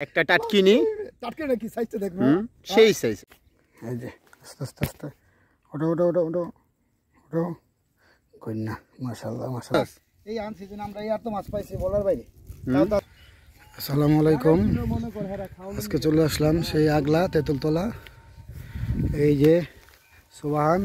একটা টাটকিনি টাটকা নাকি সাইজটা দেখো সেই সাইজ। এই যে আস্তে আস্তে আস্তে ওটো ওটো ওটো ওটো ওটো কইনা মাশাআল্লাহ মাশাআল্লাহ। এই আনসিজন আমরা এই আর তো মাছ পাইছি বলার বাইরে। আসসালামু আলাইকুম, আজকে চলে আসলাম সেই আগলা তেঁতুলতলা। এই যে সুবহান,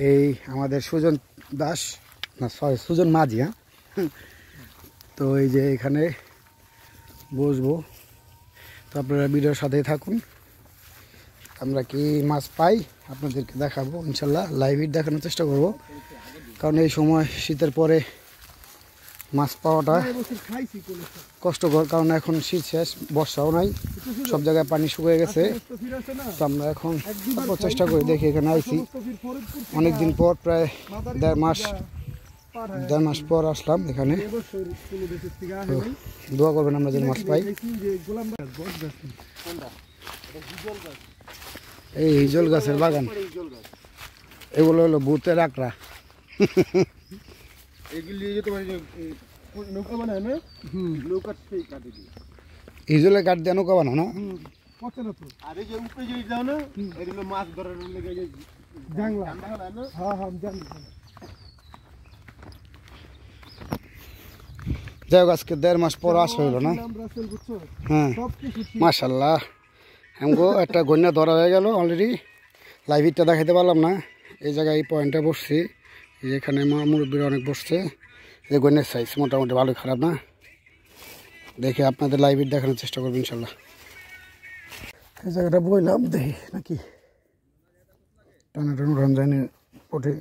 এই আমাদের সুজন দাস, না সরি সুজন মাঝি। হ্যাঁ, তো এই যে এখানে বসবো, তো আপনারা ভিডিওর সাথেই থাকুন। আমরা কি মাছ পাই আপনাদেরকে দেখাবো ইনশাল্লাহ, লাইভ দেখানোর চেষ্টা করব, কারণ এই সময় শীতের পরে মাছ পাওয়াটা কষ্টকর, কারণ এখন শীত শেষ, বর্ষাও নাই, সব জায়গায় পানি শুকিয়ে গেছে। তো আমরা এখন চেষ্টা করি, দেখি এখানে আইছি অনেকদিন পর, প্রায় দেড় মাস পর আসলাম এখানে। তো দোয়া করবেন আমরা যেন মাছ পাই। এই হিজল গাছের বাগান, এগুলো হলো ভূতের আকড়া। হিজলে কাঠ দিয়ে নৌকা বানাও না? যাই হোক, আজকে দেড় মাস পর আসা হইল না। হ্যাঁ মাশাল্লাহ, আমগো একটা গন্যা ধরা হয়ে গেল অলরেডি। লাইভটা দেখাতে পারলাম না, এই জায়গায় এই পয়েন্টে বসছি, এখানে মুরব্বীরা অনেক বসছে। এই গন্যার সাইজ মোটামুটি ভালো, খারাপ না। দেখে আপনাদের লাইভ দেখানোর চেষ্টা করবো ইনশাল্লাহ। এই জায়গাটা বইলাম, দেখি নাকি টানা টানো রান যায়নি ওঠে।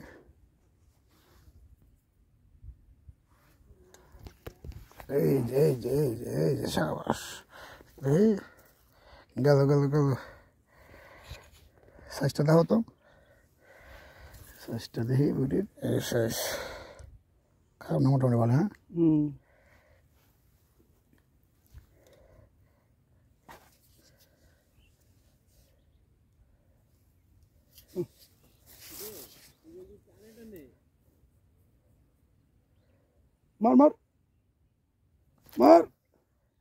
এই যে এই যে এই যে এই যে সাবাস, এই গেল গেল গেল। সাইজটা দেখো তো, সাইজটা দেখি বুড়ির, এই সাইজ খারাপ না, মোটামুটি ভালো। হ্যাঁ মার মার মার,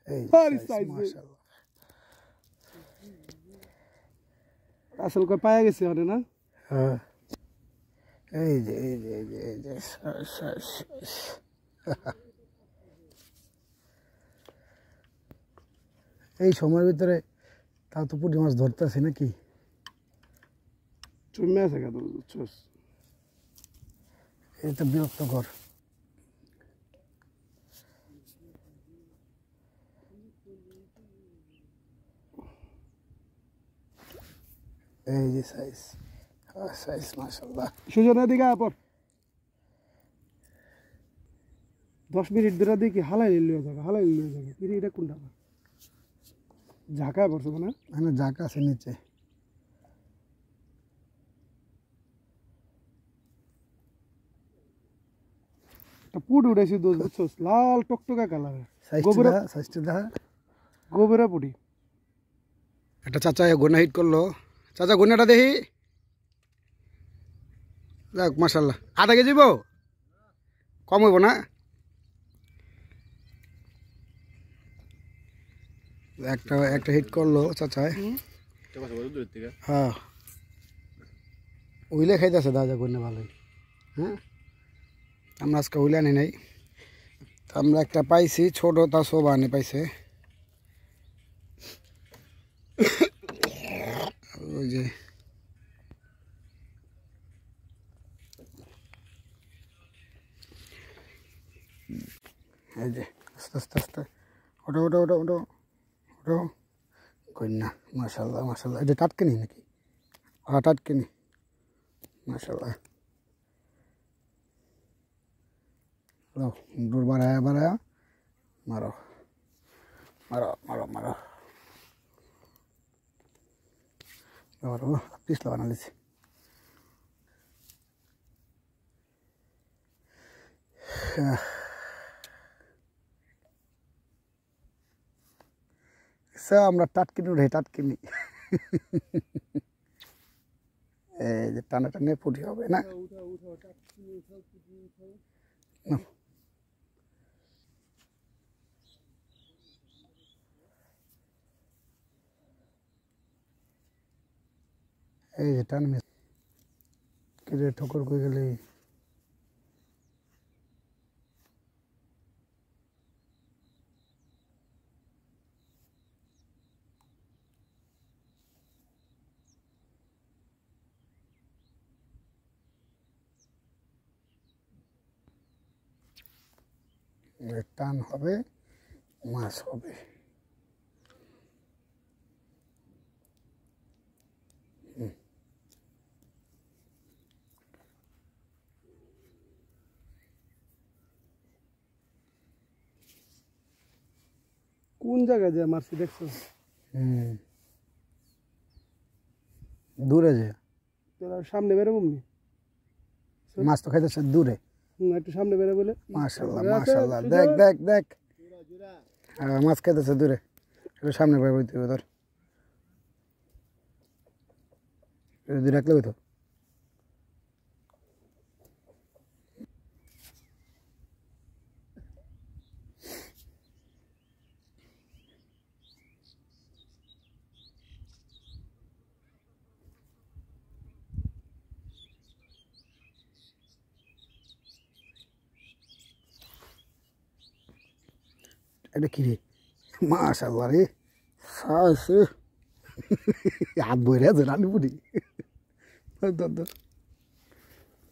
এই মাশাআল্লাহ আসল করে পায়া গেছে ওরে না। হ্যাঁ এই যে এই যে এই যে এই যে এই সময়ের ভিতরে তাও তো পুঁটি মাছ ধরতেছে নাকি? চুমে আছে কেন? এটা বিরক্তকর। এই যে সাইজ, সাইজ মাশাআল্লাহ। সুজনের দিকে আপর 10 মিনিট ধরে দেখি হালাই লিয়ে যাবে, হালাই লিয়ে যাবে। এটা কোনটা ঝাঁকা পড়ছে না? হ্যাঁ ঝাঁকা আছে নিচে। পুট উঠেছি দোষ, বুঝছস, লাল টকটকা কালার, গোবরা পুটি। একটা চাচা গোনা হিট করলো, চাচা গোনাটা দেখি। যাক মাশাআল্লাহ, আধা কেজি বউ কম হইব না? একটা হিট করলো চাচায়। হ্যাঁ উইলে খাইতেছে দাদা গোনা ভালোই। হ্যাঁ আমরা আজকে উইলে আনি নাই, আমরা একটা পাইছি ছোট, তা সোবানে পাইছে। ওই যে এই যে আস্তে আস্তে আস্তে ওটো ওটো ওটো ওটো ওটো কন্যা মাশাআল্লাহ মাশাআল্লাহ। এটা টাটকিনি নাকি? হ্যাঁ টাটকিনি মাশাআল্লাহ। দূর বাড়ায়া বাড়ায়া মারো মারো মারো মারো মারো, পিছলা বানা লিছি। আমরা টাটকিনি উঠে, টাটকিনি। এই যে টানা টানে পুটি হবে না। এই যে টান মিস কেটে ঠোকর করে গেলে টান হবে মাছ হবে কোন জায়গায় যায় মারছি দেখছো? দূরে যে তোরা সামনে বেরোবো নি? মাছ তো খাইতেছে দূরে। একটু সামনে বেরো বলে। মাশাআল্লাহ মাশাআল্লাহ, দেখ দেখ দেখ মাছ খাইতেছে দূরে, একটু সামনে বেরোতে হবে তোর, দূরে রাখলে হইতো। এটা কি রে? মাশাআল্লাহ রে, সাইছে হাত বইরে আছে রানি পুরি।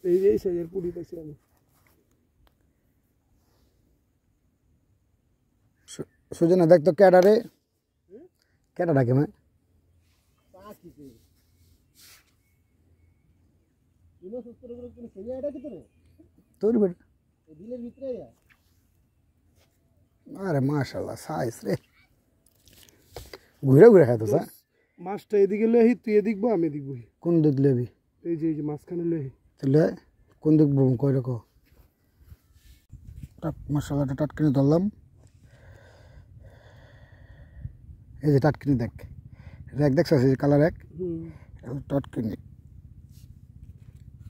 এই সাইজের পুরি পাইছি আমি। সুজনা দেখ তো কেডা রে, কেডা ডাকে মা তোর বেটা? আরে মাশাআল্লাহ সাইজ রে, ঘুরে ঘুরে খাইতো স্যার। মাছটা এদিকে লহি, তুই এদিক বো আমি এদিক বই। কোন দিক লেবি? এই যে মাঝখানে লহি। তাহলে কোন দিক বম কই রাখো? মশলাটা টাটকিনি ধরলাম, এই যে টাটকিনি দেখ, রেক দেখছ কালার এক টাটকিনি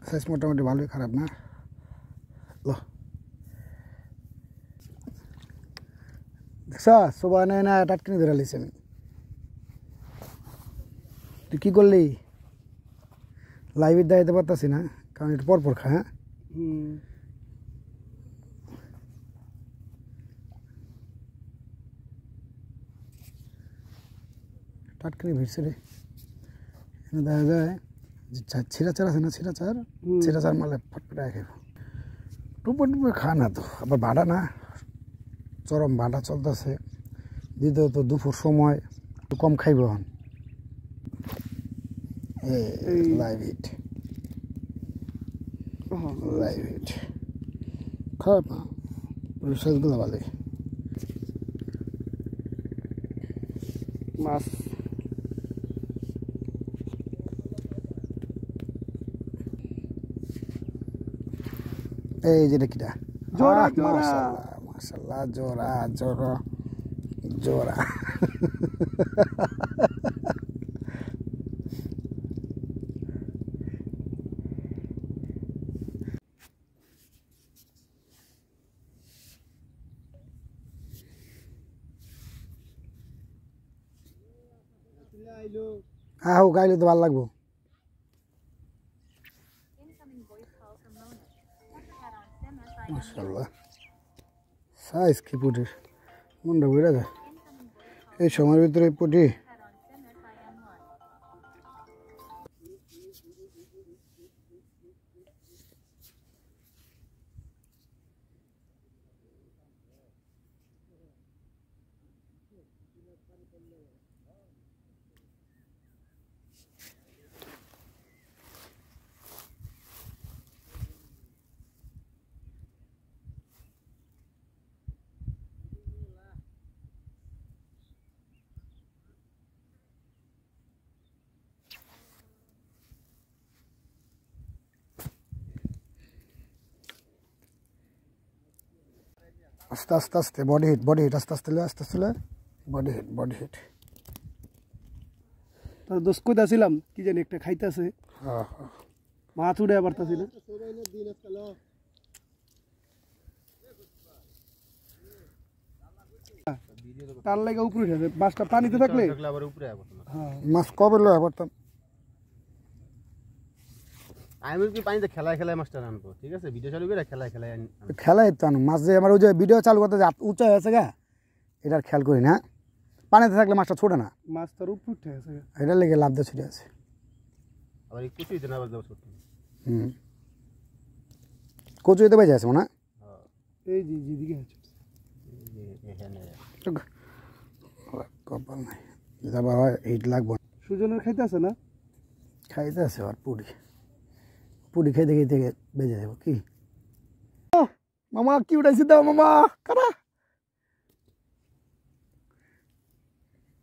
সাইজ মোটামুটি ভালোই, খারাপ না। লো দেখছ সোবা নেই না, টাটকিনি ধরে লিছি আমি। তুই কী করলি? লাইভে দাঁড়াতে পারতাছি না কারণ একটু পরপর খা। হ্যাঁ টাটকিনি ভিড়ছে রে, এখানে দেখা যায় যে ছিঁড়াচার আছে না, ছিঁড়াচার মারলে ফটফটা খাইব। টুপো টুপো খা না তো, আবার ভাড়া না, চরম ভাড়া চলতেছে, দ্বিতীয়ত দুপুর সময় একটু কম খাইব। এখন লাইভ হিট, লাইভ হিট খারাপ না, সাইজগুলো ভালোই। মাছ এই যেটা কিটা, জোড়া মাশাআল্লাহ মাশাআল্লাহ, জোড়া জোড়া জোড়া। আহ গাইলে তো ভালো লাগবো। মাশাআল্লাহ সাইজ কি পুটির, মনটা বেড়ে যায় এই সময়ের ভিতরে। পুটি আস্তে আস্তে আস্তে, বডি হিট আস্তে আস্তে আস্তে আস্তে, বডি হিট। তোর দোষ কইতাছিলাম কি জানি একটা খাইতেছে, মাছ উড়ে পারতাছি না। তার লাগে উপরে উঠে মাছটা পানিতে থাকলে মাছ কবে লয়া পারতাম। আমি কি পানিতে খেলায় খেলায় মাছটা আনবো, ঠিক আছে? ভিডিও চালু করে খেলায় খেলায় খেলায় তো আনো মাছ যে আমার ওই যে ভিডিও চালু করতে যে উঁচা হয়েছে গা, এটার খেয়াল করি না। পানিতে থাকলে মাছটা ছোটে না, মাছ তার উপর উঠে আছে। এটার লেগে লাভ দিয়ে ছুটে আছে। আবার এই কুচি দিতে না আবার দেবো ছোট। কচু এতে বেজে আছে মনে হয়। এই যে যেদিকে আছে এখানে কপাল নাই, যেটা বাবা এইট লাগবো। সুজনের খাইতে আছে না? খাইতে আছে আর পুরি পুরি খাইতে খাইতে বেজে যাবো কি। মামা কি উঠাইছি দাও মামা, কারা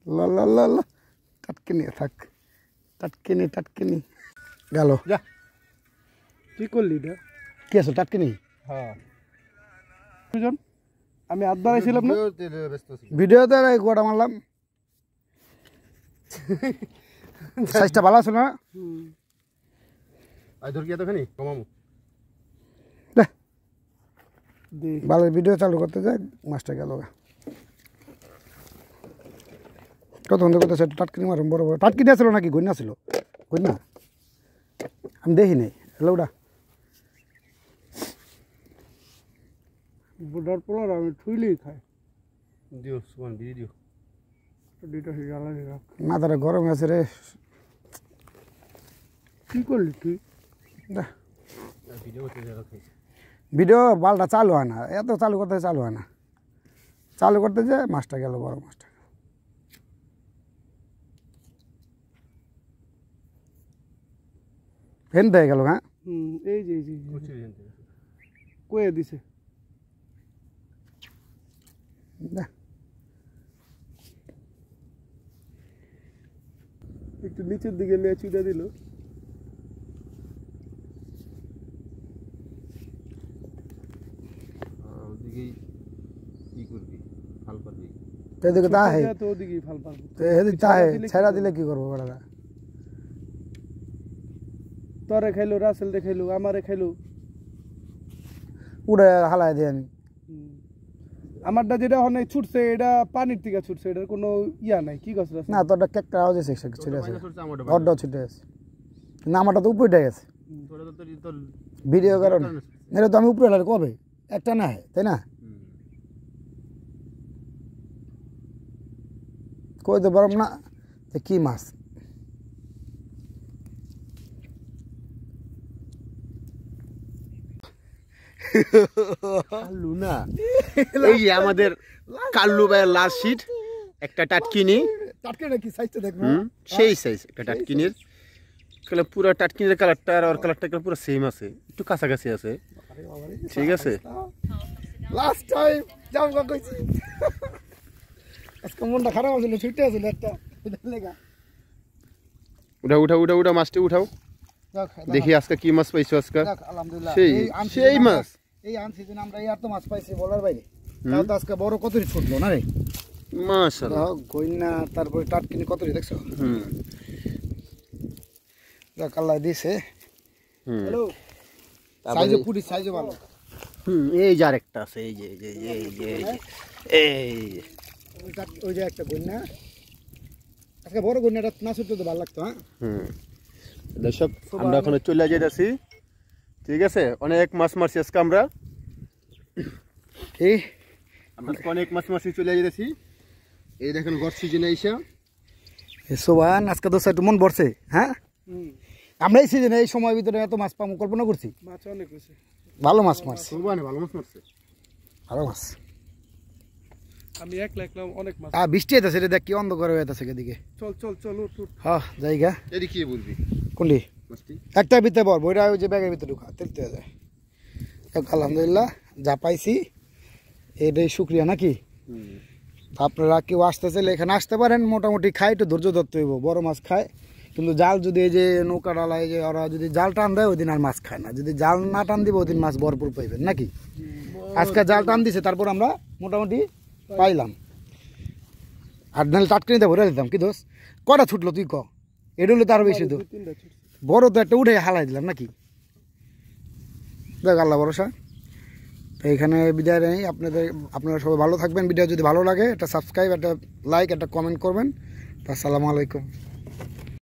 লা লা লা লা, টাটকিনি থাক, টাটকিনি গেল। যা কি করলি এটা? কি আছে টাটকিনি? হ্যাঁ সুজন আমি হাত বাড়াইছিলাম না ব্যস্ত আছি। ভিডিওতে গোটা মারলাম, সাইজটা ভালো আছে না? আই ধর কি এতখানি কমামু ভালো ভিডিও চালু করতে যায় মাছটা গেল। কতক্ষণ করতে সেটা টাটকিনি মারুম, বড় বড় টাটকিনি আসলো নাকি গন্যা ছিল? গন্যা আমি দেখি নাই। হ্যালোটা বুড়ার পোলার আমি ঠুইলেই খাই। দিও সুমন বিড়ি দিও। দুইটা জ্বালানি রাখ। মাথাটা গরম আছে রে। কি করলি তুই? ভিডিও করতে খাইছে ভিডিও বালটা চালু হয় না, এত চালু করতে চালু হয় না, চালু করতে যে মাছটা গেল, বড় মাছটা। ফেন হয়ে গেল। হ্যাঁ এই যে কুচি দিতে কয়ে দিছে। একটু নিচের দিকে নিয়ে চিটা দিল। ওদিকেই কি করবি, ফাল পারবি। এদিকে তা হে তো ওদিকেই ফাল পারবো। এদিকে তা হে ছেড়া দিলে কি করবো বেড়াটা? তরে খাইলো, রাসেল রে খাইলো, আমারে খাইলো। উড়ে হালাই দিই আমি। আমারটা যেটা হনে ছুটছে এটা পানির থেকে ছুটছে, এটার কোনো ইয়া নাই। কি গাছ না তোরটা কেকটা আওয়াজ এসে ছিটে আছে, আমারটা অর্ডার ছিটে আছে, কিন্তু আমারটা তো উপরে গেছে তোরা তো তোর ভিডিও কারণে। এটা তো আমি উপরে হলে কবে একটা না হয়, তাই না? কই তো পারম না যে কি মাছ। কাল্লু না, এই যে আমাদের কাল্লু ভাইয়ের লাস্ট শীট একটা টাটকিনি, টাটকিনি কি সাইজটা দেখো, সেই সাইজ একটা টাটকিনির কালার, পুরো টাটকিনির কালারটা আর কালারটা পুরো সেম আছে, একটু কাছাকাছি আছে, ঠিক আছে। লাস্ট টাইম যাও গা কইছি, আজকে মনটা খারাপ আছিল, ছুটে আছিল একটা লেগা। উঠাও উঠাও উঠাও উঠাও মাছটি উঠাও, দেখি আজকে কি মাছ পাইছো আজকে। আলহামদুলিল্লাহ সেই সেই মাছ, এই আনসিজন আমরা এই আর তো মাছ পাইছি বলার বাইরে। তাও তো আজকে বড় কতরি ছুটলো না রে, মাশাআল্লাহ। গইনা তারপরে টাটকিনি কতরি দেখছো। হুম দেখ আল্লাহ দিছে। হ্যালো সাইজে পুরি সাইজে ভালো। এই যে আরেকটা আছে, এই যে এই যে এই যে এই যে ওই যে একটা গইনা, আজকে বড় গইনাটা না ছুটতে তো ভালো লাগতো। হ্যাঁ দর্শক আমরা এখন চলে যাইতেছি, ঠিক আছে। অনেক মাছ মারছি আজকে আমরা, কি আমরা অনেক মাছ মারছি, চলে যাইতেছি। এই দেখেন গড় সিজনে আইসা সোবান আজকে তো একটু মন ভরছে। হ্যাঁ আমরা এই সিজনে এই সময়ের ভিতরে এত মাছ পাবো কল্পনা করছি। মাছ অনেক হয়েছে, ভালো মাছ মারছে, ভালো মাছ মারছে, ভালো মাছ। আমি একলা একলা অনেক মাছ। বৃষ্টি হইতেছে রে, দেখ কি অন্ধকার হয়ে যাচ্ছে এদিকে। চল চল চল উঠ উঠ। হ্যাঁ জায়গা এদিকে কি বলবি কোনটি মাছটি, একটা ভিতরে বর বইটা ওই যে ব্যাগের ভিতরে ঢুকা তেলতে হয়ে যায়। আলহামদুলিল্লাহ যা পাইছি এটাই শুক্রিয়া নাকি। আপনারা কেউ আসতে চাইলে এখানে আসতে পারেন, মোটামুটি খায় একটু ধৈর্য ধরতে হইব। বড় মাছ খায়, কিন্তু জাল যদি এই যে নৌকা ডালায় যে ওরা যদি জাল টান দেয় ওই দিন আর মাছ খায় না, যদি জাল না টান দিব ওই দিন মাছ ভরপুর পাইবেন নাকি। আজকে জাল টান দিছে তারপর আমরা মোটামুটি পাইলাম, আর নাহলে টাটকিনিতে ভরে দিতাম। কি দোষ কটা ছুটলো তুই ক, এটা হলে তো আরো বেশি তো বড় তো একটা উঠে হালাই দিলাম নাকি। দেখ আল্লাহ ভরসা। তো এখানে বিদায় নেই আপনারা সবাই ভালো থাকবেন। ভিডিও যদি ভালো লাগে একটা সাবস্ক্রাইব, একটা লাইক, একটা কমেন্ট করবেন। আসসালামু আলাইকুম।